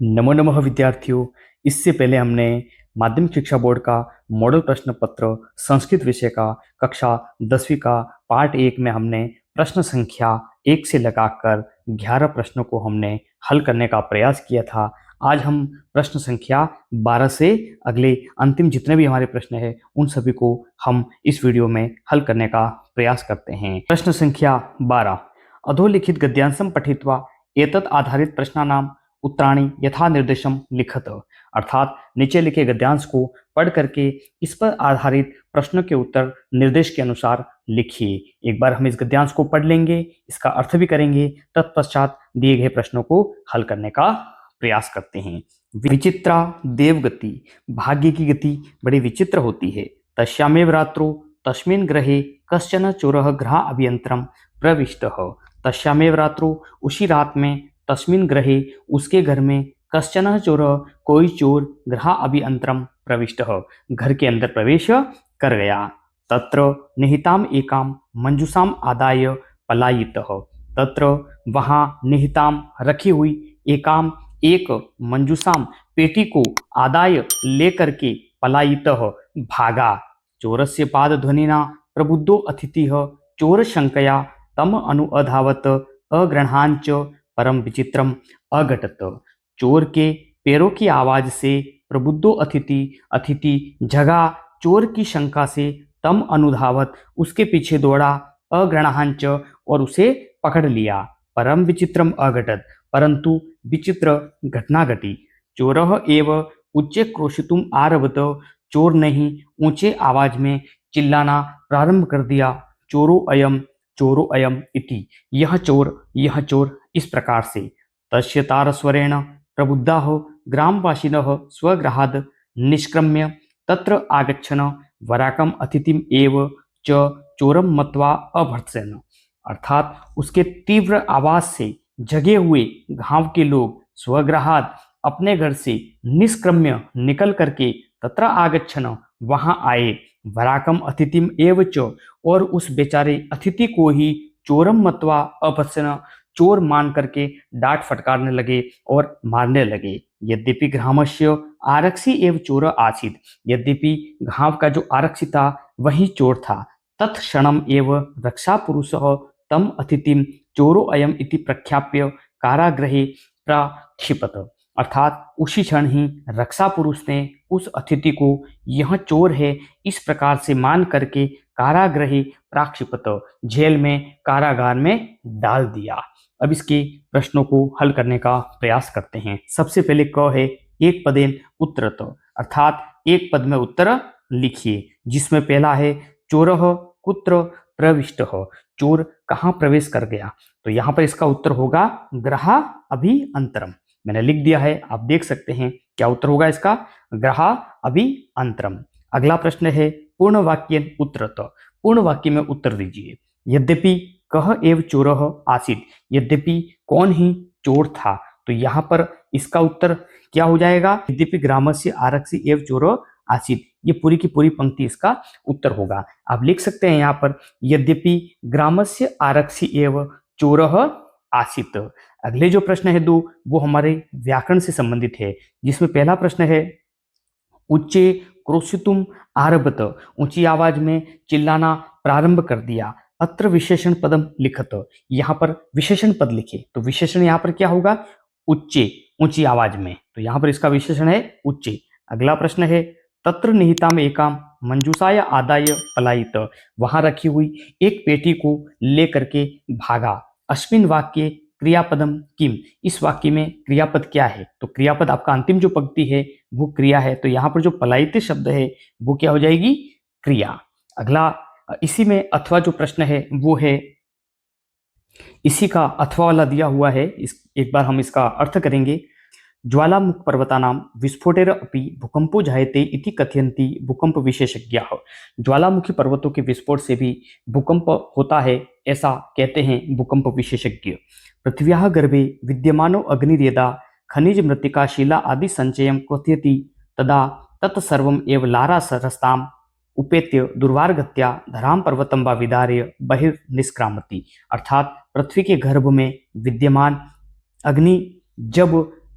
नमो नमः विद्यार्थियों। इससे पहले हमने माध्यमिक शिक्षा बोर्ड का मॉडल प्रश्न पत्र संस्कृत विषय का कक्षा 10वीं का पार्ट 1 में हमने प्रश्न संख्या 1 से लगाकर 11 प्रश्नों को हमने हल करने का प्रयास किया था। आज हम प्रश्न संख्या 12 से अगले अंतिम जितने भी हमारे प्रश्न हैं उन सभी को हम इस वीडियो में हल करने का प्रयास करते हैं। प्रश्न संख्या 12, अधोलिखित गद्यांशं पठित्वा एतत् आधारित प्रश्नानां उत्तराणि यथा निर्देशम लिखत। अर्थात नीचे लिखे गद्यांश को पढ़ करके इस पर आधारित प्रश्नों के उत्तर निर्देश के अनुसार लिखिए। एक बार हम इस गद्यांश को पढ़ लेंगे, इसका अर्थ भी करेंगे, तत्पश्चात दिए गए प्रश्नों को हल करने का प्रयास करते हैं। विचित्रा देवगति, भाग्य की गति बड़ी विचित्र होती है। तस्यामेव रात्रौ तस्मिन् ग्रहे कश्चन चोरः गृह अभियंत्रम प्रविष्टः। तस्यामेव रात्रौ, उसी रात में, तस्मिन् ग्रहे, उसके घर में, कश्चन चोर, कोई चोर, गृह अभियंत्रम प्रविष्टः, घर के अंदर प्रवेश कर गया। तत्र निहिताम एकाम मंजूषाम आदाय पलायितः। तत्र वहाँ निहिताम रखी हुई एकाम एक मंजूषाम पेटी को आदाय लेकर के पलायितः भागा। चोरस्य पादध्वनिना प्रबुद्धो अतिथिः चोर शंकया तम अनुअधावत अग्रहांच परम विचित्रम अघटत। चोर के पैरों की आवाज से प्रबुद्धो अतिथि जगा, चोर की शंका से तम अनुधावत, उसके पीछे दौड़ा, अग्रहांच, और उसे पकड़ लिया, परम विचित्रम अघटत, परंतु विचित्र घटना घटी। चोरः एव उच्चे क्रोशितुम आरभत, चोर ने ही ऊंचे आवाज में चिल्लाना प्रारंभ कर दिया। चोरो अयम इति, यह चोर इस प्रकार से। तस्य तारस्वरेण प्रबुद्धाः ग्रामवासिनः स्वगृहाद् निष्क्रम्य तत्र आगच्छन् वराकम् अतिथिम् एव च चोरं मत्वा अभर्त्सन्। अर्थात उसके तीव्र आवाज से जगे हुए गांव के लोग स्वगृहाद, अपने घर से, निष्क्रम्य निकल करके, तत्र आगच्छन्, वहां आए, वराकम अतिथिम एव च, और उस बेचारे अतिथि को ही चोरम मत्वा अभर्त्सन्, चोर मान करके डांट फटकारने लगे और मारने लगे। यद्यपि ग्रामस्य आरक्षी एवं चोर आसीत्, यद्यपि गांव का जो आरक्षी था वही चोर था। तत्क्षणम एव रक्षा पुरुषः तम अतिथिम चोरो अयम इति प्रख्याप्य कारागृहे प्रक्षिपत। अर्थात उसी क्षण ही रक्षा पुरुष ने उस अतिथि को यह चोर है इस प्रकार से मान करके कारागृहे प्रक्षिपत, जेल में, कारागार में डाल दिया। अब इसके प्रश्नों को हल करने का प्रयास करते हैं। सबसे पहले क है एक पदेन उत्तरत, अर्थात एक पद में उत्तर लिखिए, जिसमें पहला है चोरः कुत्र प्रविष्टः, चोर कहाँ प्रवेश कर गया। तो यहाँ पर इसका उत्तर होगा गृह अभिअंतरम। मैंने लिख दिया है, आप देख सकते हैं क्या उत्तर होगा इसका, गृह अभिअंतरम। अगला प्रश्न है पूर्ण वाक्येन उत्तरत, पूर्ण वाक्य में उत्तर दीजिए। यद्यपि कह एव चोरः आसीत्, यद्यपि कौन ही चोर था, तो यहाँ पर इसका उत्तर क्या हो जाएगा, यद्यपि ग्रामस्य आरक्षी एव चोर आसीत्, ये पूरी की पूरी पंक्ति इसका उत्तर होगा। आप लिख सकते हैं यहाँ पर यद्यपि ग्रामस्य आरक्षी एव चोरः आसीत्। अगले जो प्रश्न है दो, वो हमारे व्याकरण से संबंधित है, जिसमें पहला प्रश्न है उच्चे क्रोशितुम आरभत, ऊंची आवाज में चिल्लाना प्रारंभ कर दिया। अत्र विशेषण पदम लिखत, यहाँ पर विशेषण पद लिखे, तो विशेषण यहाँ पर क्या होगा, उच्चे, ऊंची आवाज में, तो यहाँ पर इसका विशेषण है उच्चे। अगला प्रश्न है तत्र निहिताम एकाम मंजूषाय आदाय पलायित, वहां रखी हुई एक पेटी को लेकर के भागा। अस्मिन् वाक्ये क्रियापदम किम, इस वाक्य में क्रियापद क्या है, तो क्रियापद आपका अंतिम जो पंक्ति है वो क्रिया है, तो यहाँ पर जो पलायित शब्द है वो क्या हो जाएगी, क्रिया। अगला इसी में अथवा जो प्रश्न है वो है, इसी का अथवा वाला दिया हुआ है, एक बार हम इसका अर्थ करेंगे। ज्वालामुख पर्वतानां विस्फोटेर अपि भूकंपो जायते इति कथयन्ति भूकंप विशेषज्ञाः, ज्वालामुखी पर्वतों के विस्फोट से भी भूकंप होता है, ऐसा कहते हैं भूकंप विशेषज्ञ। पृथिव्याः गर्भे विद्यमानो अग्निर्यदा खनिज मृत्तिका शिला आदि संचयं कथयति तदा तत्सर्वम् एव लारासरस्ताम् उपेत्य दुर्वारगत्या धराम पर्वतम व विदार्य बहिर्निष्क्रामति। अर्थात पृथ्वी के गर्भ में विद्यमान अग्नि जब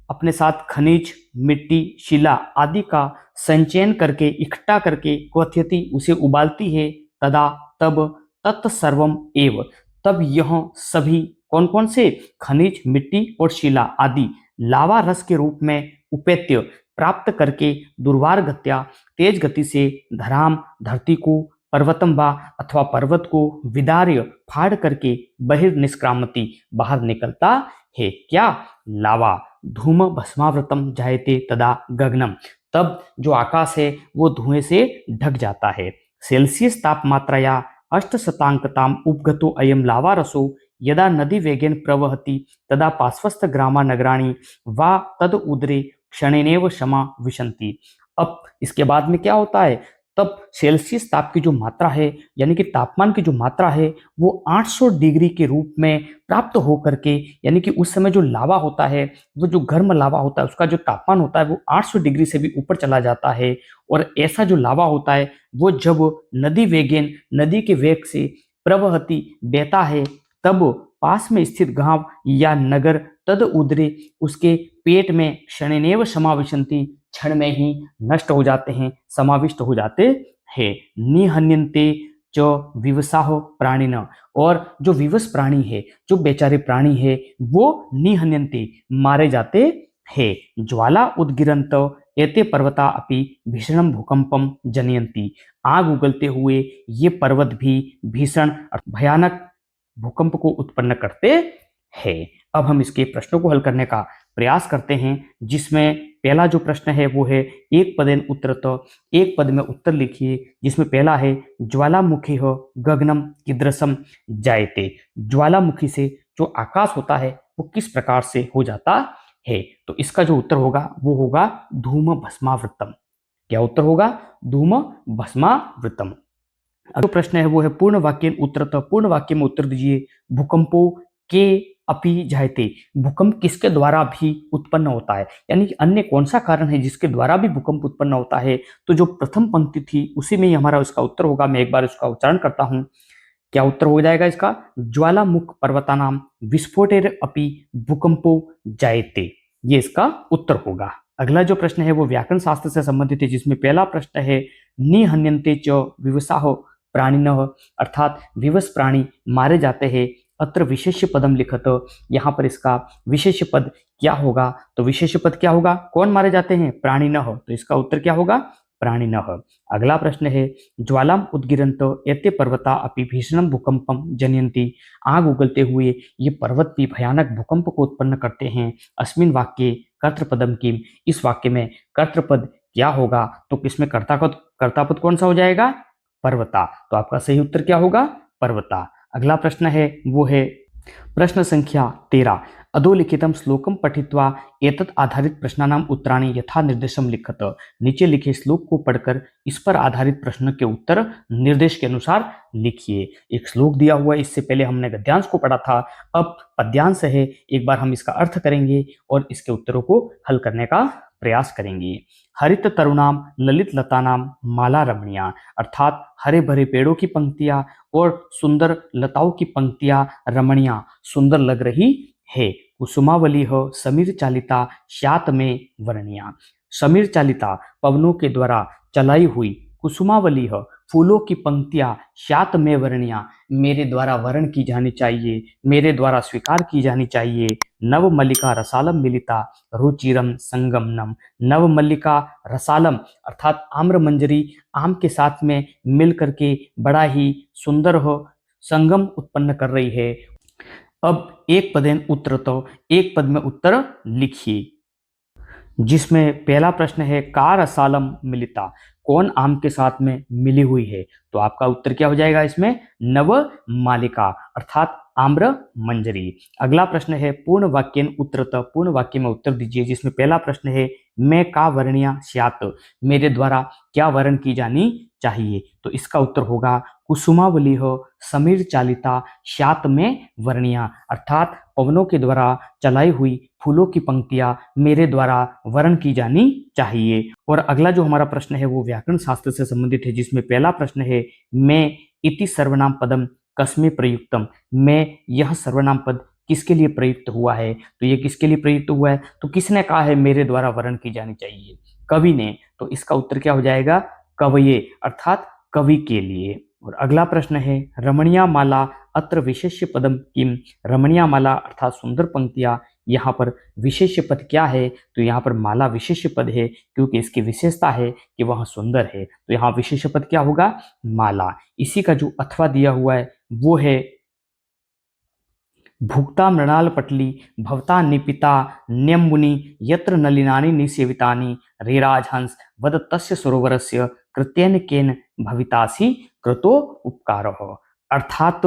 अपने साथ खनिज, मिट्टी, शिला आदि का संचयन करके इकट्ठा करके क्वथयति उसे उबालती है, तदा तब तत्सर्वम एव तब यह सभी कौन कौन से खनिज, मिट्टी और शिला आदि लावा रस के रूप में उपेत्य प्राप्त करके दुर्वार गत्या तेज गति से धराम धरती को पर्वतम वा अथवा पर्वत को विदार्य फाड़ करके बहिर्निष्क्रामति बाहर निकलता है। क्या? लावा। धूम भस्मावृतम जायते तदा गगनम तब जो आकाश है वो धुएं से ढक जाता है। सेल्सियस तापमात्रया 8% उपगतो अयम लावा रसो यदा नदी वेगेन प्रवहति तदा पार्श्वस्थ ग्रामा नगराणि वा तद उदरे क्षणेनेव क्षमा विशंति। अब इसके बाद में क्या होता है, तब सेल्सियस ताप की जो मात्रा है यानी कि तापमान की जो मात्रा है वो 800 डिग्री के रूप में प्राप्त होकर के, यानी कि उस समय जो लावा होता है वो जो गर्म लावा होता है उसका जो तापमान होता है वो 800 डिग्री से भी ऊपर चला जाता है। और ऐसा जो लावा होता है वो जब नदी वेगेन नदी के वेग से प्रवहती बहता है तब पास में स्थित गांव या नगर तद उदरे उसके पेट में क्षणेनेव समाविशंति क्षण में ही नष्ट हो जाते हैं, समाविष्ट हो जाते हैं। निहन्यन्ते जो विवसाह प्राणिन और जो विवश प्राणी है, जो बेचारे प्राणी है वो निहन्यन्ते मारे जाते हैं। ज्वाला उद्गिरंत एते पर्वता अपि भीषण भूकंपम जनयन्ति आग उगलते हुए ये पर्वत भी भीषण भयानक भूकंप को उत्पन्न करते हैं। अब हम इसके प्रश्नों को हल करने का प्रयास करते हैं, जिसमें पहला जो प्रश्न है वो है एक पदेन उत्तरत, एक पद में उत्तर लिखिए। जिसमें पहला है ज्वालामुखी हो गगनम कीदृशम जायते। ज्वालामुखी से जो आकाश होता है वो किस प्रकार से हो जाता है, तो इसका जो उत्तर होगा वो होगा धूम भस्मावृतम। क्या उत्तर होगा? धूम भस्मावृतम। अगला प्रश्न है वो है पूर्ण वाक्य उत्तरत। पूर्ण वाक्य में उत्तर दीजिए। भूकंपों के अपि जायते, भूकंप किसके द्वारा भी उत्पन्न होता है, यानी कि अन्य कौन सा कारण है जिसके द्वारा भी भूकंप उत्पन्न होता है। तो जो प्रथम पंक्ति थी उसी में ही हमारा उसका उत्तर होगा। मैं एक बार उसका उच्चारण करता हूं। क्या उत्तर हो जाएगा इसका? ज्वालामुख पर्वतानाम विस्फोटेर अपि भूकंपो जायते, ये इसका उत्तर होगा। अगला जो प्रश्न है वो व्याकरण शास्त्र से संबंधित है, जिसमें पहला प्रश्न है निहन्यन्ते च विवसाह प्राणिनः, अर्थात विवश प्राणी मारे जाते हैं। अत्र विशेष्य पदम लिखत, यहाँ पर इसका विशेष्य पद क्या होगा? तो विशेष्य पद क्या होगा? कौन मारे जाते हैं? प्राणिनः, तो इसका उत्तर क्या होगा? प्राणिनः। अगला प्रश्न है ज्वालाम उद्गिरंत एते पर्वता अपि भीषणम भूकंपम जनयन्ति, आग उगलते हुए ये पर्वत भी भयानक भूकंप को उत्पन्न करते हैं। अस्मिन वाक्ये कर्तृपदम किम, इस वाक्य में कर्तृपद क्या होगा? तो किसमें कर्तापद कौन सा हो जाएगा? पर्वता। तो आपका सही उत्तर क्या होगा? पर्वता। अगला प्रश्न है वो है प्रश्न संख्या 13। अधोलिखितम श्लोकम पठित्वा एतत् आधारित प्रश्नानाम उत्तराणि यथा निर्देशम लिखत। नीचे लिखे श्लोक को पढ़कर इस पर आधारित प्रश्न के उत्तर निर्देश के अनुसार लिखिए। एक श्लोक दिया हुआ है, इससे पहले हमने गद्यांश को पढ़ा था, अब पद्यांश है। एक बार हम इसका अर्थ करेंगे और इसके उत्तरों को हल करने का प्रयास करेंगे। हरित तरुणाम ललित लतानाम माला रमणीया, अर्थात हरे भरे पेड़ों की पंक्तियां और सुंदर लताओं की पंक्तियां रमणीया सुंदर लग रही है। कुसुमावली हो समीर चालिता श्यात में वर्णिया, समीर चालिता पवनों के द्वारा चलाई हुई कुसुमावली हो फूलों की पंक्तियां श्यात में वर्णिया मेरे द्वारा वर्ण की जानी चाहिए, मेरे द्वारा स्वीकार की जानी चाहिए। नव मल्लिका रसालम मिलिता रुचिरम संगमनम, नव मल्लिका रसालम अर्थात आम्र मंजरी आम के साथ में मिल करके बड़ा ही सुंदर हो संगम उत्पन्न कर रही है। अब एक पदेन उत्तर, तो एक पद में उत्तर लिखिए। जिसमें पहला प्रश्न है का रसालम मिलिता, कौन आम के साथ में मिली हुई है? तो आपका उत्तर क्या हो जाएगा इसमें? नव मालिका अर्थात आम्र मंजरी। अगला प्रश्न है पूर्ण वाक्यन उत्तरत, पूर्ण वाक्य में उत्तर दीजिए। जिसमें पहला प्रश्न है मैं का वर्णिया स्यात्, मेरे द्वारा क्या वर्ण की जानी चाहिए? तो इसका उत्तर होगा कुसुमावली हो समीर चालिता श्यात में वर्णिया, अर्थात पवनों के द्वारा चलाई हुई फूलों की पंक्तियां मेरे द्वारा वर्ण की जानी चाहिए। और अगला जो हमारा प्रश्न है वो व्याकरण शास्त्र से संबंधित है। जिसमें पहला प्रश्न है मैं इति सर्वनाम पदम कस्मे प्रयुक्तम, मैं यह सर्वनाम पद किसके लिए प्रयुक्त हुआ है? तो ये किसके लिए प्रयुक्त हुआ है? तो किसने कहा है मेरे द्वारा वर्ण की जानी चाहिए? कवि ने। तो इसका उत्तर क्या हो जाएगा? कवये, अर्थात कवि के लिए। और अगला प्रश्न है, रमणीया माला अत्र विशेष्य पदम किम? रमणीया माला अर्थात सुंदर पंक्तियां, यहाँ पर विशेष्य पद क्या है? तो यहाँ पर माला विशेष्य पद है, क्योंकि इसकी विशेषता है कि वह सुंदर है। तो यहाँ विशेष्य पद क्या होगा? माला। इसी का जो अथवा दिया हुआ है वो है, भुक्ता मृणाल पटली भवता निपिता न्यम्बुनि यत्र नलिनानि निसेवितानि रेराजहंस वद तस्य सरोवरस्य कृत्येन केन भवितासि कृतो उपकारः। अर्थात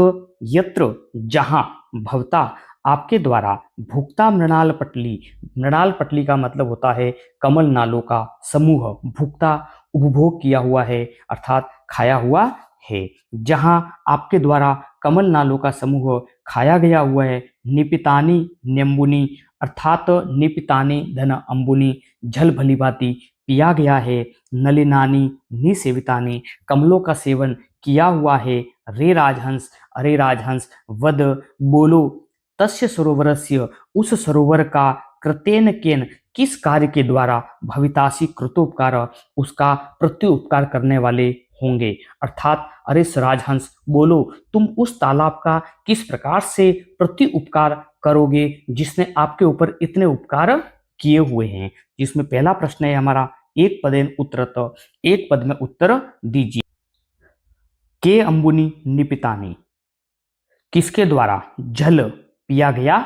यत्र, जहां, भवता, आपके द्वारा, भुक्ता मृणाल पटली, मृणाल पटली का मतलब होता है कमल नालों का समूह, भुक्ता उपभोग किया हुआ है अर्थात खाया हुआ है। जहां आपके द्वारा कमल नालों का समूह खाया गया हुआ है, निपितानी न्यम्बुनी अर्थात निपितानी धन अंबुनी जल भली भांति पिया गया है, नलिनानी निसेवितानी कमलों का सेवन किया हुआ है, रे राजहंस, अरे राजहंस, वद, बोलो, तस्य सरोवरस्य, उस सरोवर का, कृतेन केन, किस कार्य के द्वारा, भवितासी कृतोपकार, उसका प्रत्युपकार करने वाले होंगे। अर्थात अरे राजहंस बोलो, तुम उस तालाब का किस प्रकार से प्रति उपकार करोगे जिसने आपके ऊपर इतने उपकार किए हुए हैं। जिसमें पहला प्रश्न है हमारा, एक पदेन उत्तरत, एक पद में उत्तर दीजिए। के अंबुनी निपितानी, किसके द्वारा जल पिया गया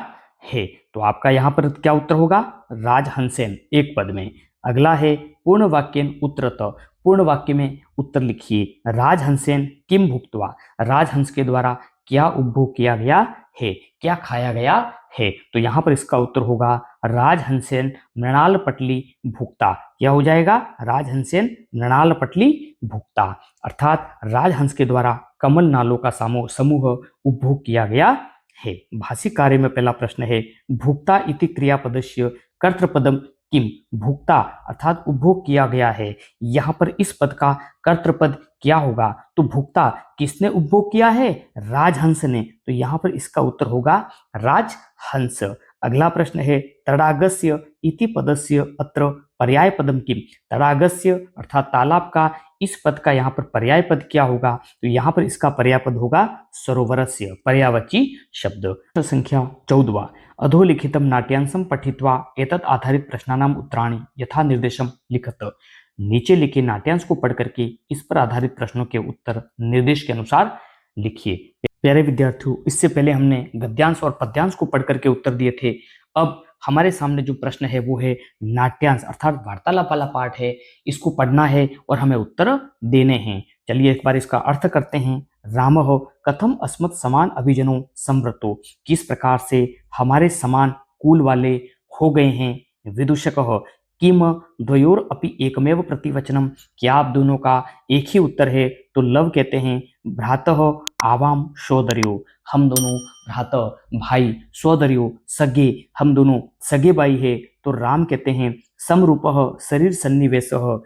है? तो आपका यहां पर क्या उत्तर होगा? राजहंसेन, एक पद में। अगला है पूर्ण वाक्यन उत्तरत, पूर्ण वाक्य में उत्तर लिखिए। राजहंसेन किम भुक्त्वा, राजहंस के द्वारा क्या उपभोग किया गया है, क्या खाया गया है? तो यहां पर इसका उत्तर होगा राजहंसेन मृणाल पटली भुक्ता। क्या हो जाएगा? राजहंसेन मृणाल पटली भुक्ता, अर्थात राजहंस के द्वारा कमल नालों का समूह उपभोग किया गया है। भाषिक कार्य में पहला प्रश्न है, भुक्ता इति क्रियापदस्य कर्तृपदम किम? भुक्ता अर्थात उपभोग किया गया है, यहाँ पर इस पद का कर्तृपद क्या होगा? तो भुक्ता किसने उपभोग किया है? राजहंस ने। तो यहाँ पर इसका उत्तर होगा राजहंस। अगला प्रश्न है, तड़ागस्य इति पदस्य अत्र पर्याय पदम किम? तड़ागस्य अर्थात तालाब का, इस पद का यहाँ पर पर्याय पद क्या होगा? तो यहाँ पर इसका पर्याय पद होगा सरोवरस्य, पर्यायवाची शब्द। प्रश्न संख्या 14, अधोलिखितम नाट्यांशम पठित्वा एतत् आधारित प्रश्नानाम उत्तराणि यथा निर्देशम लिखत। नीचे लिखे नाट्यांश को पढ़ करके इस पर आधारित प्रश्नों के उत्तर निर्देश के अनुसार लिखिए। प्यारे विद्यार्थियों, इससे पहले हमने गद्यांश और पद्यांश को पढ़ करके उत्तर दिए थे। अब हमारे सामने जो प्रश्न है वो है नाट्यांश, अर्थात वार्तालाप वाला पार्ट है, इसको पढ़ना है और हमें उत्तर देने हैं। चलिए एक बार इसका अर्थ करते हैं। रामः कथम अस्मत् समान अभिजनों संवृतो, किस प्रकार से हमारे समान कुल वाले हो गए हैं। विदूषकः किम द्वयोर अपि एकमेव प्रतिवचनम, क्या आप दोनों का एक ही उत्तर है? तो लव कहते हैं भ्रातः आवाम सोदर्यो, हम दोनों भ्रातः भाई, सोदर्यो सगे, हम दोनों सगे भाई है। तो राम कहते हैं समरूपः शरीर सन्निवेशः,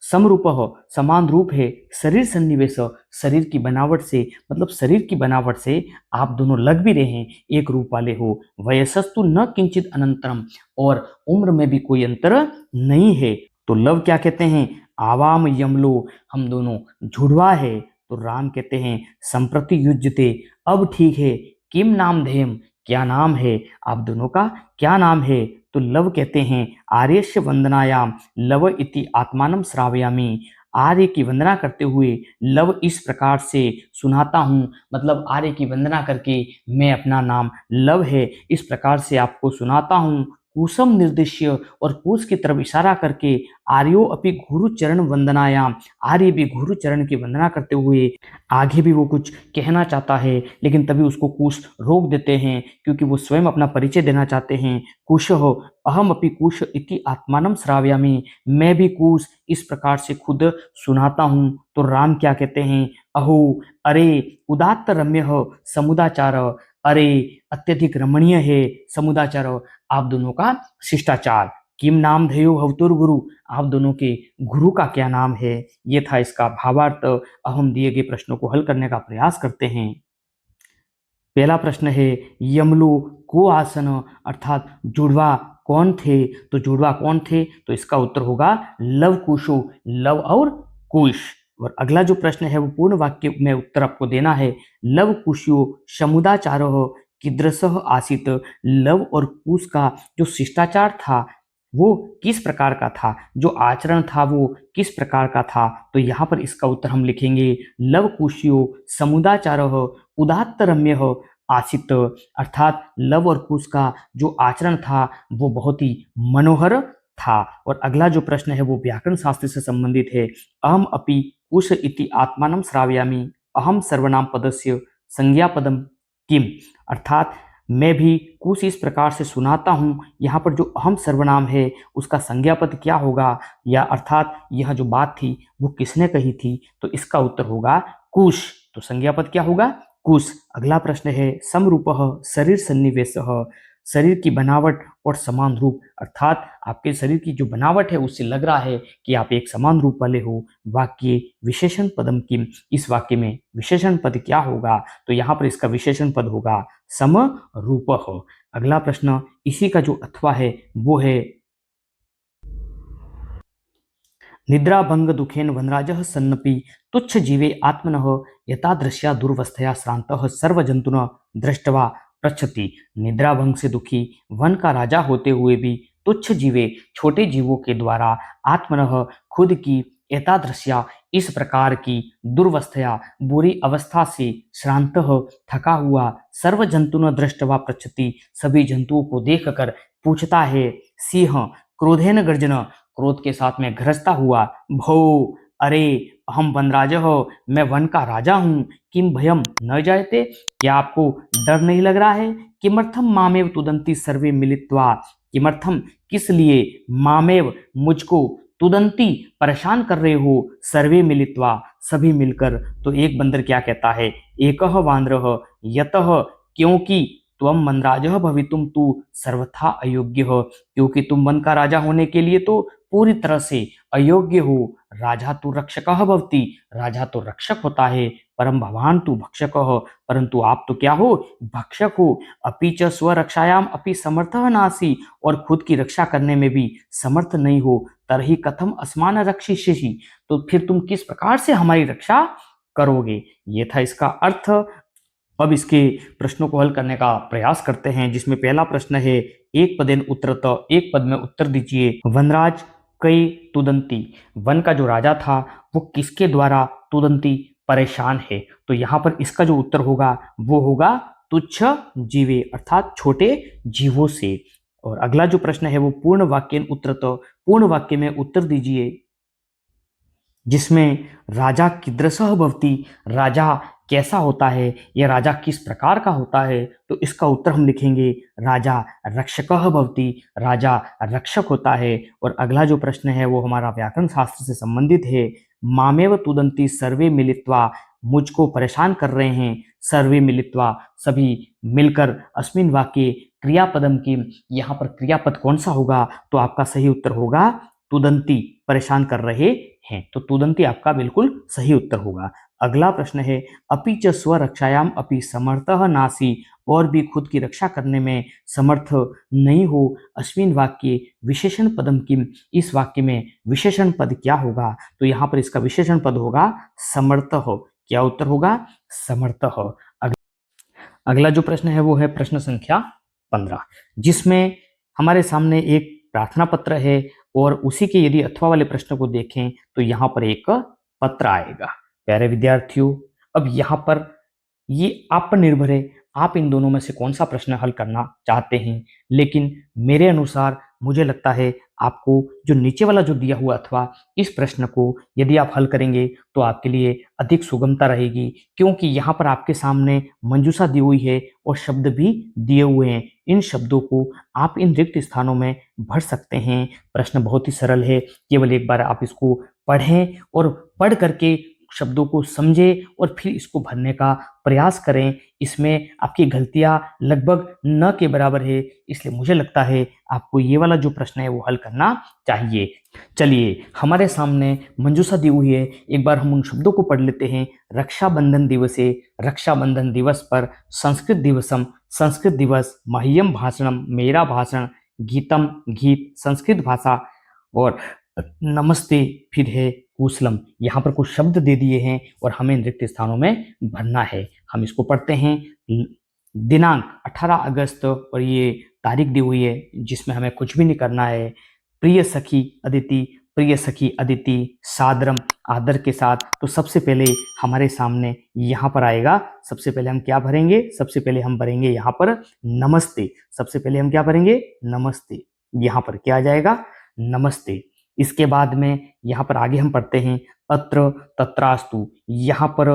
समरूपः समान रूप है, शरीर सन्निवेश शरीर की बनावट से, मतलब शरीर की बनावट से आप दोनों लग भी रहे हैं, एक रूप वाले हो। वयसस्तु न किंचित अनंतरम, और उम्र में भी कोई अंतर नहीं है। तो लव क्या कहते हैं? आवाम यमलो, हम दोनों जुड़वा है। तो राम कहते हैं संप्रति युज्यते, अब ठीक है। किम नाम धेम, क्या नाम है? आप दोनों का क्या नाम है? तो लव कहते हैं आर्यस्य वंदनायाम लव इति आत्मानम श्रावयामि, आर्य की वंदना करते हुए लव इस प्रकार से सुनाता हूँ, मतलब आर्य की वंदना करके मैं अपना नाम लव है इस प्रकार से आपको सुनाता हूँ। कुसम निर्देश्य, और कुश की तरफ इशारा करके, आर्यो अपि गुरु चरण वंदनायाम, आर्य भी गुरु चरण की वंदना करते हुए आगे भी वो कुछ कहना चाहता है, लेकिन तभी उसको कुश रोक देते हैं क्योंकि वो स्वयं अपना परिचय देना चाहते हैं। कुशः अहम अपि कुश इति आत्मानम श्रावयामि, मैं भी कुश इस प्रकार से खुद सुनाता हूँ। तो राम क्या कहते हैं? अहो, अरे, उदात्त रम्य समुदाचार, अरे अत्यधिक रमणीय है समुदाचार, आप दोनों का शिष्टाचार। किम नाम धेयो हवतुर गुरु, आप दोनों के गुरु का क्या नाम है? ये था इसका भावार्थ। अब हम दिए गए प्रश्नों को हल करने का प्रयास करते हैं। पहला प्रश्न है यमलू को आसन अर्थात जुड़वा कौन थे? तो जुड़वा कौन थे? तो इसका उत्तर होगा लव कुशु, लव और कुश। और अगला जो प्रश्न है वो पूर्ण वाक्य में उत्तर आपको देना है। लव कुशो समुदाचारो कीदृशः आसीत्। लव और कुश का जो शिष्टाचार था वो किस प्रकार का था, जो आचरण था वो किस प्रकार का था? तो यहाँ पर इसका उत्तर हम लिखेंगे लव कुशयो समुदाचारः उदात्तरम्यः आसीत्। अर्थात लव और कुश का जो आचरण था वो बहुत ही मनोहर था। और अगला जो प्रश्न है वो व्याकरण शास्त्र से संबंधित है। अहम अपि कुश इति आत्मानं श्रावयामि, अहम सर्वनाम पदस्य संज्ञा पदम किम। अर्थात मैं भी कुछ इस प्रकार से सुनाता हूँ। यहाँ पर जो अहम सर्वनाम है उसका संज्ञा पद क्या होगा, या अर्थात यह जो बात थी वो किसने कही थी? तो इसका उत्तर होगा कुश। तो संज्ञा पद क्या होगा? कुश। अगला प्रश्न है समरूपः शरीर सन्निवेशः। शरीर की बनावट और समान रूप, अर्थात आपके शरीर की जो बनावट है उससे लग रहा है कि आप एक समान रूप वाले हो। वाक्य विशेषण पदम किम, इस वाक्य में विशेषण पद क्या होगा? तो यहाँ पर इसका विशेषण पद होगा समरूपः। अगला प्रश्न इसी का जो अथवा है वो है निद्राभंग दुखेन वनराजः सन्नपि तुच्छ जीवे आत्मनः यथादृश्या दुर्वस्थया श्रांतः सर्वजंतुन दृष्टवा पृच्छति। निद्राभंग से दुखी वन का राजा होते हुए भी तुच्छ जीवे छोटे जीवों के द्वारा आत्मनः खुद की एतादृश्या इस प्रकार की दुर्वस्थया बुरी अवस्था से श्रांत थका हुआ सर्व जंतु न दृष्टवा पृच्छति सभी जंतुओं को देखकर पूछता है। सिंह क्रोधेन गर्जन, क्रोध के साथ में गरजता हुआ। भो, अरे, अहम वनराज हो, मैं वन का राजा हूँ। किम भयम न जायते, क्या आपको डर नहीं लग रहा है? किमर्थम मामेव तुदंती सर्वे मिलित्वा, किमर्थम किस लिए, मामेव मुझको, तुदंती परेशान कर रहे हो, सर्वे मिलित्वा सभी मिलकर। तो एक बंदर क्या कहता है, एकह वानरः यतः, क्योंकि त्वम वनराजः भवितुम, तू सर्वथा अयोग्य हो, क्योंकि तुम वन का राजा होने के लिए तो पूरी तरह से अयोग्य हो। राजा तो रक्षकः भवति, राजा तो रक्षक होता है, परम भवान तू भक्षकः, परंतु आप तो क्या हो, भक्षक हो। अपि च स्वरक्षायाम अपि समर्थः नासि, और खुद की रक्षा करने में भी समर्थ नहीं हो। तरहि कथम अस्मान रक्षिष्यसि, तो फिर तुम किस प्रकार से हमारी रक्षा करोगे? ये था इसका अर्थ। अब इसके प्रश्नों को हल करने का प्रयास करते हैं, जिसमें पहला प्रश्न है एक पदेन उत्तरत, एक पद में उत्तर दीजिए। वनराज कई तुदंती, वन का जो राजा था वो किसके द्वारा तुदंती परेशान है? तो यहाँ पर इसका जो उत्तर होगा वो होगा तुच्छ जीवे, अर्थात छोटे जीवों से। और अगला जो प्रश्न है वो पूर्ण वाक्य उत्तरत, पूर्ण वाक्य में उत्तर दीजिए जिसमें राजा कीदृशः भवति, राजा कैसा होता है या राजा किस प्रकार का होता है? तो इसका उत्तर हम लिखेंगे राजा रक्षकः भवति, राजा रक्षक होता है। और अगला जो प्रश्न है वो हमारा व्याकरण शास्त्र से संबंधित है। मामेव तुदंती सर्वे मिलित्वा, मुझको परेशान कर रहे हैं, सर्वे मिलित्वा सभी मिलकर। अस्मिन वाक्ये क्रियापदम की, यहाँ पर क्रियापद कौन सा होगा? तो आपका सही उत्तर होगा तुदंती, परेशान कर रहे हैं। तो तुदंती आपका बिल्कुल सही उत्तर होगा। अगला प्रश्न है अपि च स्वरक्षायाम अपि समर्थः नासि, और भी खुद की रक्षा करने में समर्थ नहीं हो। अस्मिन वाक्ये विशेषण पदम किम, इस वाक्य में विशेषण पद क्या होगा? तो यहाँ पर इसका विशेषण पद होगा समर्थः। क्या उत्तर होगा? समर्थः। अगला जो प्रश्न है वो है प्रश्न संख्या 15, जिसमें हमारे सामने एक प्रार्थना पत्र है, और उसी के यदि अथवा वाले प्रश्न को देखें तो यहाँ पर एक पत्र आएगा। प्यारे विद्यार्थियों, अब यहाँ पर ये आप पर निर्भर है, आप इन दोनों में से कौन सा प्रश्न हल करना चाहते हैं। लेकिन मेरे अनुसार मुझे लगता है आपको जो नीचे वाला जो दिया हुआ अथवा इस प्रश्न को यदि आप हल करेंगे तो आपके लिए अधिक सुगमता रहेगी, क्योंकि यहाँ पर आपके सामने मंजूषा दी हुई है और शब्द भी दिए हुए हैं। इन शब्दों को आप इन रिक्त स्थानों में भर सकते हैं। प्रश्न बहुत ही सरल है, केवल एक बार आप इसको पढ़ें और पढ़ करके शब्दों को समझें और फिर इसको भरने का प्रयास करें। इसमें आपकी गलतियां लगभग न के बराबर है, इसलिए मुझे लगता है आपको ये वाला जो प्रश्न है वो हल करना चाहिए। चलिए, हमारे सामने मंजूषा दी हुई है, एक बार हम उन शब्दों को पढ़ लेते हैं। रक्षाबंधन दिवसे, रक्षाबंधन दिवस पर संस्कृत दिवसम, संस्कृत दिवस, मह्यम भाषणम, मेरा भाषण, गीतम, गीत, संस्कृत भाषा, और नमस्ते फिर है कुशलम। यहाँ पर कुछ शब्द दे दिए हैं और हमें रिक्त स्थानों में भरना है। हम इसको पढ़ते हैं। दिनांक 18 अगस्त और ये तारीख दी हुई है जिसमें हमें कुछ भी नहीं करना है। प्रिय सखी अदिति, प्रिय सखी अदिति, सादरम, आदर के साथ। तो सबसे पहले हमारे सामने यहाँ पर आएगा, सबसे पहले हम क्या भरेंगे? सबसे पहले हम भरेंगे यहाँ पर नमस्ते। सबसे पहले हम क्या भरेंगे? नमस्ते। यहाँ पर क्या आ जाएगा? नमस्ते। इसके बाद में यहाँ पर आगे हम पढ़ते हैं अत्र तत्रास्तु, यहाँ पर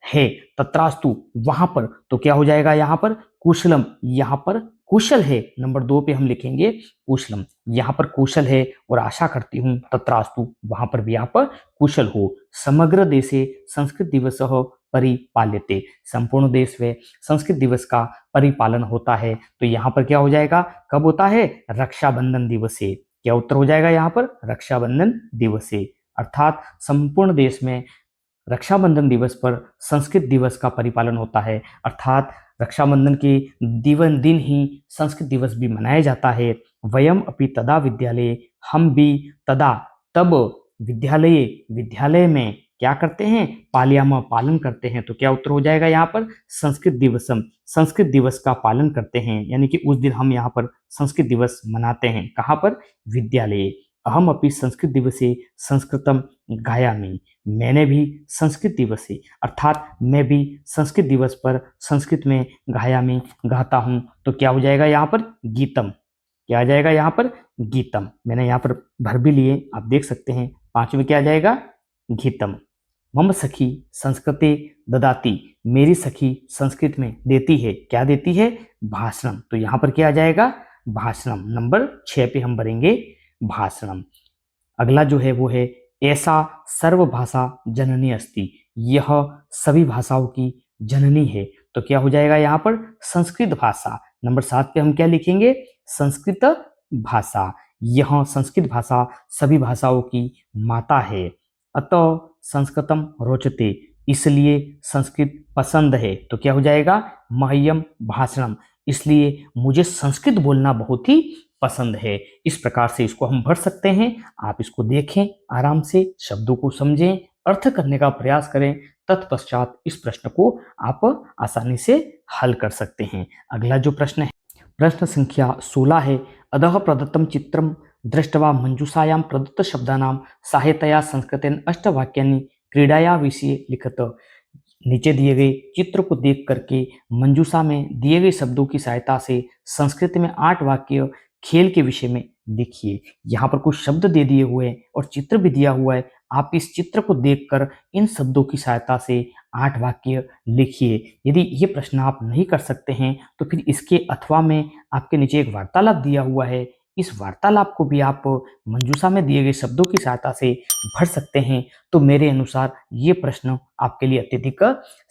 है तत्रास्तु, वहां पर तो क्या हो जाएगा? यहाँ पर कुशलम, यहाँ पर कुशल है। नंबर 2 पे हम लिखेंगे कुशलम, यहाँ पर कुशल है और आशा करती हूँ तत्रास्तु वहां पर भी आप कुशल हो। समग्र देशे संस्कृत दिवस परिपाल्यते, संपूर्ण देश में संस्कृत दिवस का परिपालन होता है। तो यहाँ पर क्या हो जाएगा? कब होता है? रक्षाबंधन दिवस से। क्या उत्तर हो जाएगा यहाँ पर? रक्षाबंधन दिवस से, अर्थात संपूर्ण देश में रक्षाबंधन दिवस पर संस्कृत दिवस का परिपालन होता है, अर्थात रक्षाबंधन के दिन ही संस्कृत दिवस भी मनाया जाता है। वयम अपि तदा विद्यालय, हम भी तदा तब विद्यालय, विद्यालय में क्या करते हैं? पालयाम, पालन करते हैं। तो क्या उत्तर हो जाएगा यहाँ पर? संस्कृत दिवसम, संस्कृत दिवस का पालन करते हैं, यानी कि उस दिन हम यहाँ पर संस्कृत दिवस मनाते हैं। कहाँ पर? विद्यालय। अहम अपि संस्कृत दिवसे संस्कृतम गायामि, मैंने भी संस्कृत दिवस से, अर्थात मैं भी संस्कृत दिवस पर संस्कृत में गायामि, गाता हूं। तो क्या हो जाएगा यहाँ पर? गीतम। क्या आ जाएगा यहाँ पर? गीतम। मैंने यहाँ पर भर भी लिए, आप देख सकते हैं। 5 में क्या आ जाएगा? गीतम। मम सखी संस्कृते ददाती, मेरी सखी संस्कृत में देती है। क्या देती है? भाषणम। तो यहाँ पर क्या आ जाएगा? भाषणम। नंबर 6 पे हम भरेंगे भाषणम। अगला जो है वो है ऐसा सर्वभाषा जननी अस्ति, यह सभी भाषाओं की जननी है। तो क्या हो जाएगा यहाँ पर? संस्कृत भाषा। नंबर 7 पे हम क्या लिखेंगे? संस्कृत भाषा, यह संस्कृत भाषा सभी भाषाओं की माता है। अतः संस्कृतम रोचते, इसलिए संस्कृत पसंद है। तो क्या हो जाएगा? मह्यम भाषणम, इसलिए मुझे संस्कृत बोलना बहुत ही पसंद है। इस प्रकार से इसको हम भर सकते हैं। आप इसको देखें, आराम से शब्दों को समझें, अर्थ करने का प्रयास करें, तत्पश्चात इस प्रश्न को आप आसानी से हल कर सकते हैं। अगला जो प्रश्न है, प्रश्न संख्या 16 है। अधः प्रदत्तम चित्रम दृष्ट्वा मंजूषायां प्रदत्त शब्दानां सहायतया संस्कृतेन अष्टवाक्यानि क्रीडाया विषये लिखत। नीचे दिए गए चित्र को देख करके मंजूषा में दिए गए शब्दों की सहायता से संस्कृत में 8 वाक्य खेल के विषय में लिखिए। यहाँ पर कुछ शब्द दे दिए हुए हैं और चित्र भी दिया हुआ है। आप इस चित्र को देखकर इन शब्दों की सहायता से 8 वाक्य लिखिए। यदि ये प्रश्न आप नहीं कर सकते हैं तो फिर इसके अथवा में आपके नीचे एक वार्तालाप दिया हुआ है, इस वार्तालाप को भी आप मंजूषा में दिए गए शब्दों की सहायता से भर सकते हैं। तो मेरे अनुसार ये प्रश्न आपके लिए अत्यधिक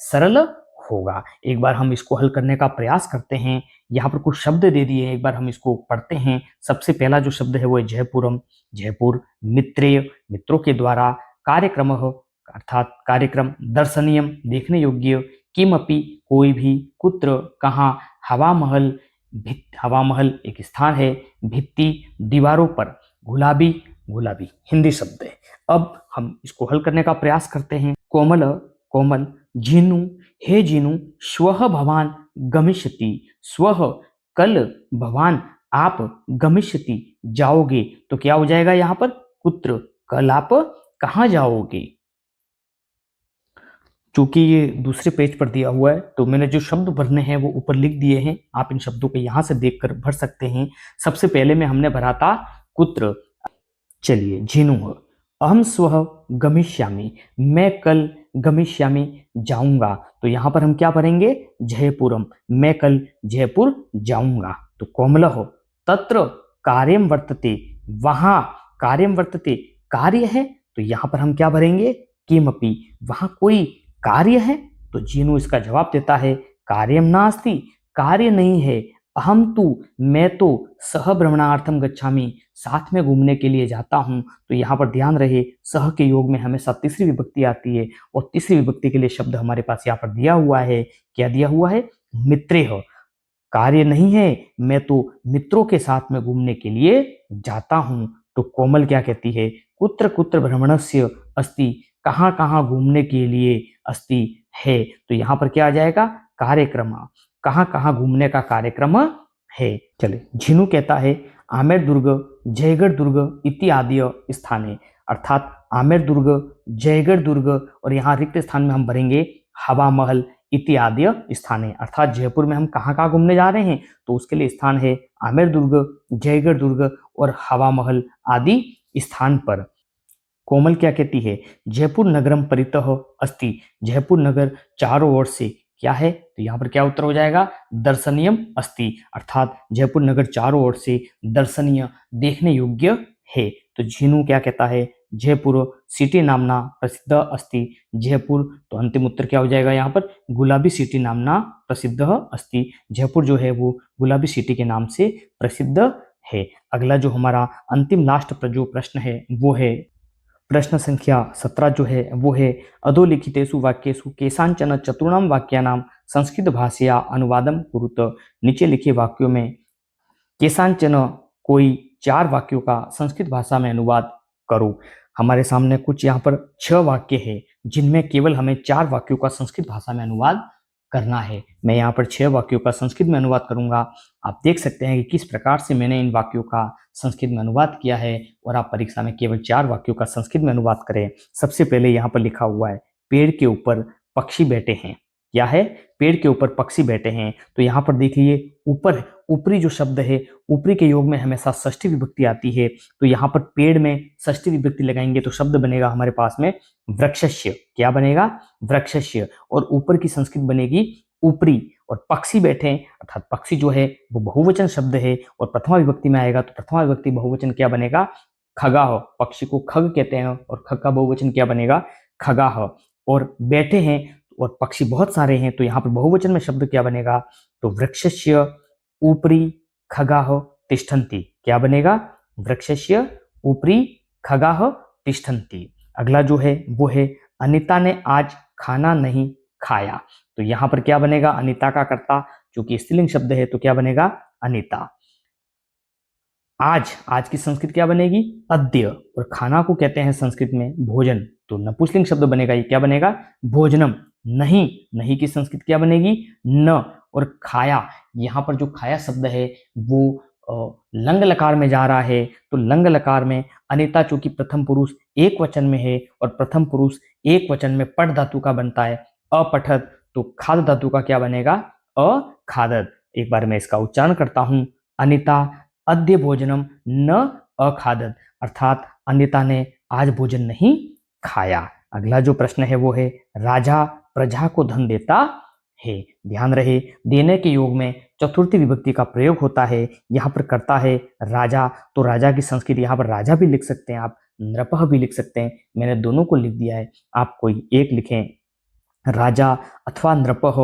सरल होगा। एक बार हम इसको हल करने का प्रयास करते हैं। यहाँ पर कुछ शब्द दे दिए हैं, एक बार हम इसको पढ़ते हैं। सबसे पहला जो शब्द है वो है जयपुरम, जयपुर। मित्रेय, मित्रों के द्वारा। कार्यक्रम, अर्थात कार्यक्रम। दर्शनीयम, देखने योग्य। किमपि, कोई भी। कुत्र, कहाँ। हवा महल, हवा महल एक स्थान है। भित्ति, दीवारों पर। गुलाबी, गुलाबी हिंदी शब्द है। अब हम इसको हल करने का प्रयास करते हैं। कोमल, कोमल। जीनु, हे जीनु, श्वः भवान गमिष्यति, स्वः कल, भवान आप, गमिष्यति जाओगे। तो क्या हो जाएगा यहाँ पर? कुत्र, कल आप कहाँ जाओगे। चूंकि ये दूसरे पेज पर दिया हुआ है तो मैंने जो शब्द भरने हैं वो ऊपर लिख दिए हैं। आप इन शब्दों को यहाँ से देखकर भर सकते हैं। सबसे पहले में हमने भरा था कुत्र। चलिए, जीनु। अहम स्वः गमिष्यामि, मैं कल गमिष्यामि जाऊंगा। तो यहाँ पर हम क्या भरेंगे? जयपुरम, मैं कल जयपुर जाऊंगा। तो कोमलः, तत्र कार्यम वर्तते, वहां कार्यम वर्तते कार्य है। तो यहाँ पर हम क्या भरेंगे? किमपि, वहां कोई कार्य है? तो जीनू इसका जवाब देता है कार्यम नास्ति, कार्य नहीं है। अहम तु, मैं तो सह भ्रमणार्थम गच्छामि, साथ में घूमने के लिए जाता हूं। तो यहाँ पर ध्यान रहे सह के योग में हमेशा तीसरी विभक्ति आती है और तीसरी विभक्ति के लिए शब्द हमारे पास यहाँ पर दिया हुआ है। क्या दिया हुआ है? मित्रेह। कार्य नहीं है, मैं तो मित्रों के साथ में घूमने के लिए जाता हूं। तो कोमल क्या कहती है? कुत्र कुत्र भ्रमणस्य अस्ति, कहाँ कहाँ घूमने के लिए अस्ति है। तो यहाँ पर क्या आ जाएगा? कार्यक्रम। कहाँ कहाँ घूमने का कार्यक्रम है। चले, झिनू कहता है आमेर दुर्ग, जयगढ़ दुर्ग इत्यादि स्थाने, अर्थात आमेर दुर्ग, जयगढ़ दुर्ग और यहाँ रिक्त स्थान में हम भरेंगे हवा महल इत्यादि स्थान है। अर्थात जयपुर में हम कहाँ कहाँ घूमने जा रहे हैं, तो उसके लिए स्थान है आमेर दुर्ग, जयगढ़ दुर्ग और हवा महल आदि स्थान पर। कोमल क्या कहती है? जयपुर नगरम परितः अस्ति, जयपुर नगर चारों ओर से क्या है? तो यहाँ पर क्या उत्तर हो जाएगा? दर्शनीयम अस्ति, अर्थात जयपुर नगर चारों ओर से दर्शनीय, देखने योग्य है। तो झीनू क्या कहता है? जयपुर सिटी नामना प्रसिद्ध अस्ति, जयपुर, तो अंतिम उत्तर क्या हो जाएगा यहाँ पर? गुलाबी सिटी नामना प्रसिद्ध अस्ति, जयपुर जो है वो गुलाबी सिटी के नाम से प्रसिद्ध है। अगला जो हमारा अंतिम लास्ट पर जो प्रश्न है वो है प्रश्न संख्या 17 जो है वो है अधोलिखितेषु वाक्येषु केषांचन चतुर्णाम वाक्यानाम संस्कृत भाषया अनुवादम कुरुत। नीचे लिखे वाक्यों में केषांचन कोई 4 वाक्यों का संस्कृत भाषा में अनुवाद करो। हमारे सामने कुछ यहाँ पर 6 वाक्य है जिनमें केवल हमें 4 वाक्यों का संस्कृत भाषा में अनुवाद करना है। मैं यहाँ पर 6 वाक्यों का संस्कृत में अनुवाद करूंगा। आप देख सकते हैं कि किस प्रकार से मैंने इन वाक्यों का संस्कृत में अनुवाद किया है और आप परीक्षा में केवल 4 वाक्यों का संस्कृत में अनुवाद करें। सबसे पहले यहाँ पर लिखा हुआ है पेड़ के ऊपर पक्षी बैठे हैं। क्या है? पेड़ के ऊपर पक्षी बैठे हैं। तो यहाँ पर देखिए ऊपर, ऊपरी जो शब्द है, ऊपरी के योग में हमेशा षष्ठी विभक्ति आती है। तो यहाँ पर पेड़ में षष्ठी विभक्ति लगाएंगे तो शब्द बनेगा हमारे पास में वृक्षस्य। क्या बनेगा? वृक्षस्य। और ऊपर की संस्कृत बनेगी ऊपरी। और पक्षी बैठे, अर्थात पक्षी जो है वो बहुवचन शब्द है और प्रथमा विभक्ति में आएगा तो प्रथमा विभक्ति बहुवचन क्या बनेगा? खगाह। पक्षी को खग कहते हैं और खग का बहुवचन क्या बनेगा? खगाह। और बैठे हैं और पक्षी बहुत सारे हैं तो यहाँ पर बहुवचन में शब्द क्या बनेगा? तो वृक्षस्य ऊपरी खगाह तिष्ठन्ति। क्या बनेगा? वृक्षस्य ऊपरी खगाह तिष्ठन्ति। अगला जो है वो है अनिता ने आज खाना नहीं खाया। तो यहाँ पर क्या बनेगा? अनिता का कर्ता, चूंकि स्त्रीलिंग शब्द है तो क्या बनेगा? अनिता। आज, आज की संस्कृत क्या बनेगी? अद्य। और खाना को कहते हैं संस्कृत में भोजन, तो नपुंसकलिंग शब्द बनेगा, ये क्या बनेगा? भोजनम। नहीं, नहीं की संस्कृत क्या बनेगी? न। और खाया, यहाँ पर जो खाया शब्द है वो लंग लकार में जा रहा है तो लंग लकार में अनिता चूंकि प्रथम पुरुष एक वचन में है और प्रथम पुरुष एक वचन में पठ धातु का बनता है अपठत, तो खाद धातु का क्या बनेगा? अखादत। एक बार मैं इसका उच्चारण करता हूं, अनिता अद्य भोजनम न अखादत, अर्थात अनिता ने आज भोजन नहीं खाया। अगला जो प्रश्न है वो है राजा प्रजा को धन देता है। ध्यान रहे देने के योग में चतुर्थी विभक्ति का प्रयोग होता है। यहाँ पर करता है राजा, तो राजा की संस्कृत यहाँ पर राजा भी लिख सकते हैं आप, नृपः भी लिख सकते हैं। मैंने दोनों को लिख दिया है, आप कोई एक लिखें। राजा अथवा नृपः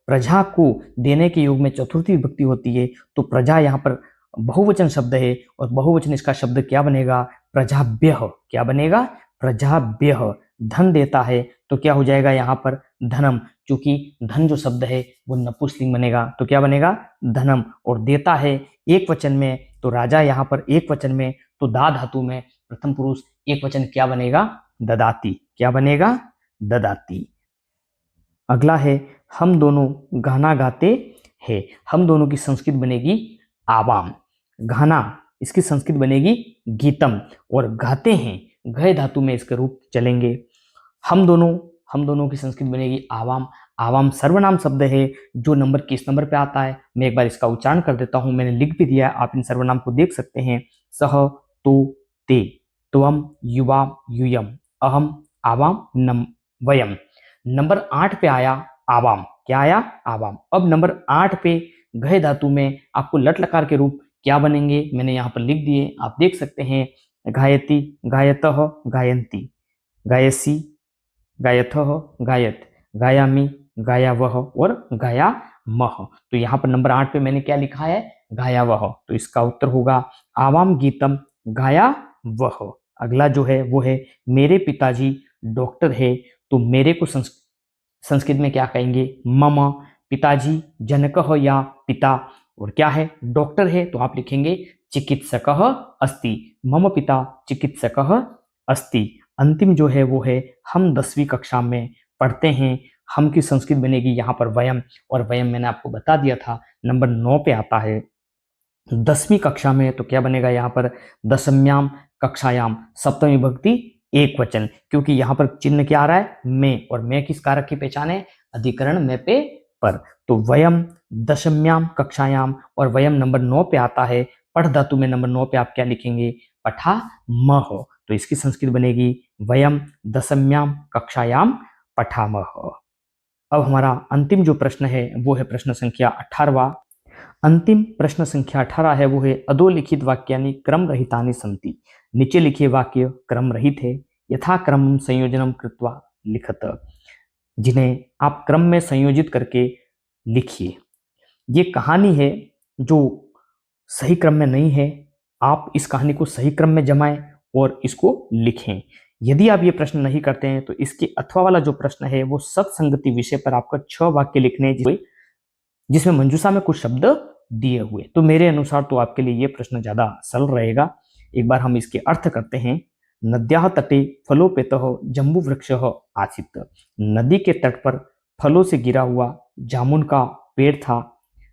प्रजा को देने के योग में चतुर्थी विभक्ति होती है तो प्रजा यहाँ पर बहुवचन शब्द है और बहुवचन इसका शब्द क्या बनेगा? प्रजाभ्यः। क्या बनेगा? प्रजाभ्यः। धन देता है तो क्या हो जाएगा यहाँ पर? धनम। चूंकि धन जो शब्द है वो नपुंसकलिंग बनेगा तो क्या बनेगा? धनम। और देता है एक वचन में तो राजा यहाँ पर एक वचन में, तो दा धातु में प्रथम पुरुष एक वचन क्या बनेगा? ददाती। क्या बनेगा? ददाती। अगला है हम दोनों गाना गाते हैं। हम दोनों की संस्कृत बनेगी आवाम। गाना इसकी संस्कृत बनेगी गीतम। और गाते हैं गए धातु में इसके रूप चलेंगे। हम दोनों की संस्कृत बनेगी आवाम। आवाम सर्वनाम शब्द है जो नंबर किस नंबर पे आता है मैं एक बार इसका उच्चारण कर देता हूं, मैंने लिख भी दिया है, आप इन सर्वनाम को देख सकते हैं। सह, तो, ते, त्वम, युवा, यूयम, अहम, आवाम, नम, वयम। नंबर 8 पे आया आवाम। क्या आया? आवाम। अब नंबर 8 पे गए धातु में आपको लट लकार के रूप क्या बनेंगे मैंने यहाँ पर लिख दिए, आप देख सकते हैं। गायती, गायतः, गायंती, गायसी, गायथः, गायत, गायामि, गायावह और गायामः। तो यहाँ पर नंबर 8 पे मैंने क्या लिखा है, गायावह। तो इसका उत्तर होगा आवाम गीतम गायावह। अगला जो है वो है मेरे पिताजी डॉक्टर है। तो मेरे को संस्कृत में क्या कहेंगे, मम। पिताजी जनकः या पिता, और क्या है, डॉक्टर है, तो आप लिखेंगे चिकित्सकः अस्ति। मम पिता चिकित्सकः अस्ति। अंतिम जो है वो है हम 10वीं कक्षा में पढ़ते हैं। हम की संस्कृत बनेगी यहाँ पर वयम, और वयम मैंने आपको बता दिया था नंबर 9 पे आता है। 10वीं कक्षा में तो क्या बनेगा यहाँ पर, दशम्याम कक्षायाम, सप्तमी विभक्ति एक वचन, क्योंकि यहाँ पर चिन्ह क्या आ रहा है, मैं, और मैं किस कारक की पहचान है, अधिकरण में पे पर। तो वयम दशम्याम कक्षायाम, और वयम नंबर 9 पे आता है। पढ़ धातु में नंबर 9 पे आप क्या लिखेंगे, पठामह। तो इसकी संस्कृत बनेगी वयम दशम्याम कक्षायाम पठामह। अब हमारा अंतिम जो प्रश्न है वो है प्रश्न संख्या 18वां। अंतिम प्रश्न संख्या 18 है वो है अधोलिखित वाक्यानि क्रम रहितानि सन्ति। नीचे लिखे वाक्य क्रम रहित है, यथा क्रमम संयोजनम कृत्वा लिखत, जिन्हें आप क्रम में संयोजित करके लिखिए। ये कहानी है जो सही क्रम में नहीं है, आप इस कहानी को सही क्रम में जमाएं और इसको लिखें। यदि आप ये प्रश्न नहीं करते हैं तो इसके अथवा वाला जो प्रश्न है वो सत्संगति विषय पर आपका 6 वाक्य लिखने हैं, जिसमें मंजूषा में कुछ शब्द दिए हुए। तो मेरे अनुसार तो आपके लिए ये प्रश्न ज्यादा सरल रहेगा। एक बार हम इसके अर्थ करते हैं। नद्याः तटे फलोपेतः जम्बू वृक्षः आसीत्। नदी के तट पर फलों से गिरा हुआ जामुन का पेड़ था।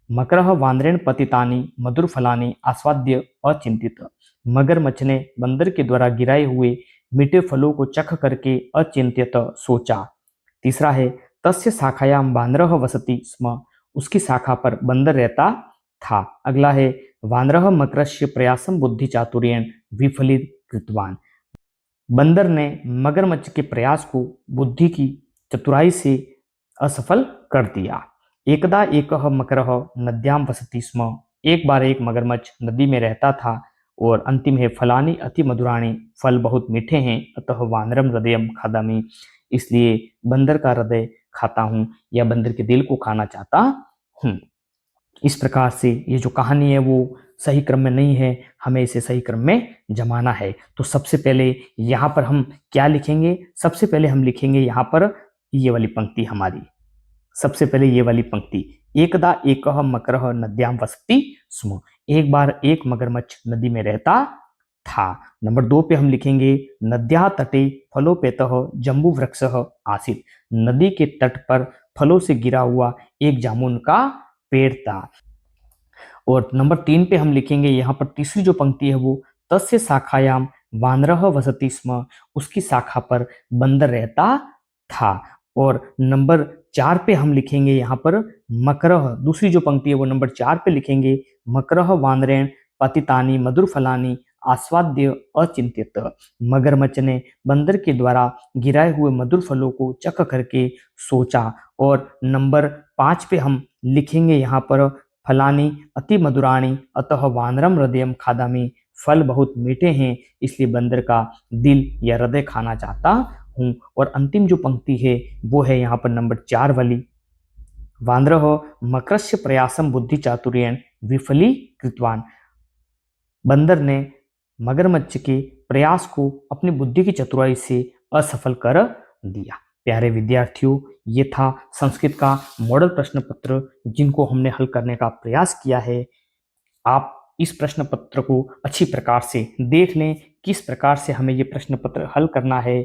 मकरः वानरेण पतितानि मधुर फलानि आस्वाद्य अचिंतित। मगरमच्छ ने बंदर के द्वारा गिराए हुए मीठे फलों को चख करके अचिंतित सोचा। तीसरा है तस्य शाखायां वानरः वसति स्म। उसकी शाखा पर बंदर रहता था। अगला है वानरः मकरस्य प्रयासम बुद्धि चातुर्येण विफलित कृतवान। बंदर ने मगरमच्छ के प्रयास को बुद्धि की चतुराई से असफल कर दिया। एकदा एकः मकरः नद्यां वसति स्म। एक बार एक मगरमच्छ नदी में रहता था। और अंतिम है फलानि अति मधुराणि, फल बहुत मीठे हैं, अतः वानरम हृदयम खादामि, इसलिए बंदर का हृदय खाता हूं, या बंदर के दिल को खाना चाहता हूं। इस प्रकार से ये जो कहानी है वो सही क्रम में नहीं है, हमें इसे सही क्रम में जमाना है। तो सबसे पहले यहाँ पर हम क्या लिखेंगे, सबसे पहले हम लिखेंगे यहाँ पर ये वाली पंक्ति हमारी। सबसे पहले ये वाली पंक्ति, एकदा एकः मकरः नद्यां वसति स्म। एक बार एक मगरमच्छ नदी में रहता था। नंबर 2 पे हम लिखेंगे नद्याः तटे फलोपेतः जम्बू वृक्षः आसीत्। नदी के तट पर फलों से गिरा हुआ एक जामुन का पेड़ था। और नंबर 3 पे हम लिखेंगे यहाँ पर तीसरी जो पंक्ति है वो तस्य शाखायाम वानरः वसति स्म। उसकी शाखा पर बंदर रहता था। और नंबर 4 पे हम लिखेंगे यहाँ पर मकरः, दूसरी जो पंक्ति है वो नंबर 4 पे लिखेंगे मकरः वानरेण पतितानि मधुर फलानि आस्वाद्य अचिंतित। मगरमच्छ ने बंदर के द्वारा गिराए हुए मधुर फलों को चख करके सोचा। और नंबर 5 पे हम लिखेंगे यहाँ पर फलानि अति मधुराणि अतः वानरम हृदयम खादामि। फल बहुत मीठे हैं इसलिए बंदर का दिल या हृदय खाना चाहता हूं। और अंतिम जो पंक्ति है वो है यहाँ पर नंबर 4 वाली, वानरः मकरस्य प्रयासम बुद्धि चातुर्येण विफली कृतवान। बंदर ने मगरमच्छ के प्रयास को अपनी बुद्धि की चतुराई से असफल कर दिया। प्यारे विद्यार्थियों, ये था संस्कृत का मॉडल प्रश्न पत्र जिनको हमने हल करने का प्रयास किया है। आप इस प्रश्न पत्र को अच्छी प्रकार से देख लें, किस प्रकार से हमें ये प्रश्न पत्र हल करना है,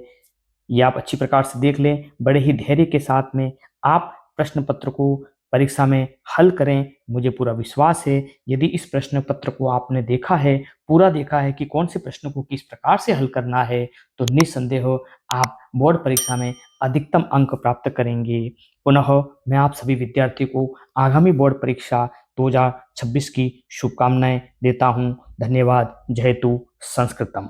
ये आप अच्छी प्रकार से देख लें। बड़े ही धैर्य के साथ में आप प्रश्न पत्र को परीक्षा में हल करें। मुझे पूरा विश्वास है यदि इस प्रश्न पत्र को आपने देखा है, पूरा देखा है कि कौन से प्रश्न को किस प्रकार से हल करना है, तो निस्संदेह आप बोर्ड परीक्षा में अधिकतम अंक प्राप्त करेंगे। पुनः मैं आप सभी विद्यार्थियों को आगामी बोर्ड परीक्षा 2026 की शुभकामनाएं देता हूं। धन्यवाद। जय तु संस्कृतम।